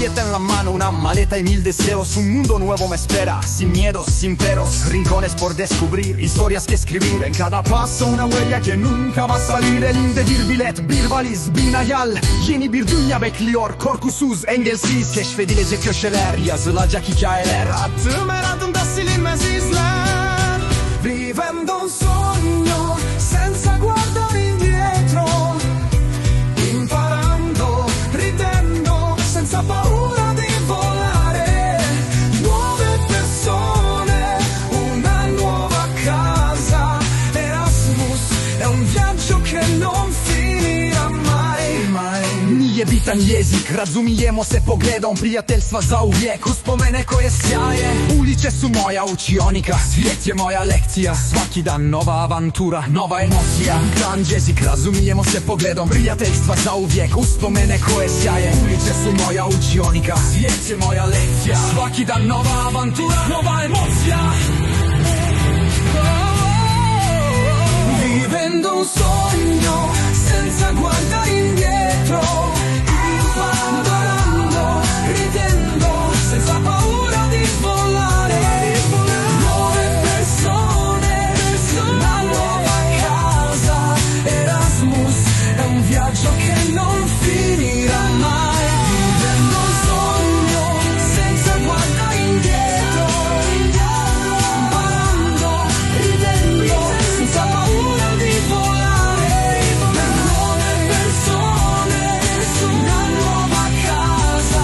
billete en la mano, una maleta y 1000 deseos. Un mundo nuevo me espera, sin miedos, sin peros, rincones por descubrir, historias que escribir. En cada paso una huella que nunca va a salir. Elinde bir bilet, bir valiz, bin hayal. Yeni bir dünya bekliyor, korkusuz, engelsiz. Keşfedilecek köşeler, yazılacak hikayeler. Attığım her adımda silinmez izler. Vivendo un sogno, senza guardare indietro. Imparando, ridendo, senza paura di volare. Nuove persone, una nuova casa. Erasmus è un viaggio che non finirà mai. Nije bitan jezik, razumijemo se pogledom. Prijateljstva zauvijek, uspomene koje sjaje. Ulice su moja učionika, svijet je moja lekcija. Svaki dan nova avantura, nova emocija. Bitan jezik, razumijemo se pogledom. Prijateljstva zauvijek, uspomene koje sjaje. Ulice su moja učionika, svijet je moja lekcija. Svaki dan nova avantura, nova emocija. Vivendo un sogno, senza guardare indietro. Imparando, ridendo, senza paura di volare. Nuove persone, una nuova casa. Erasmus è un viaggio che non finirà mai. Vivendo un sogno, senza guardare indietro. Imparando, ridendo, senza paura di volare. Nuove persone, una nuova casa.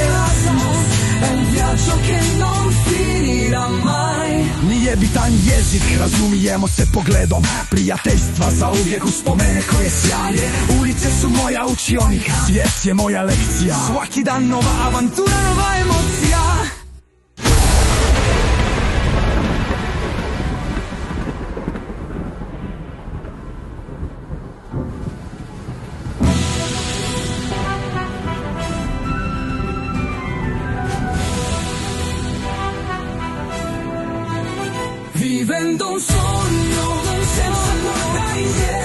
Erasmus è un viaggio che non finirà mai. Nije bitan jezik, razumijemo se pogledom. Prijateljstva zauvijek, uspomene koje sjaje. Ulice su moja učionika, svijet je moja lekcija. Svaki dan nova avantura, nova emocija. Vivendo un sogno, senza guardare indietro.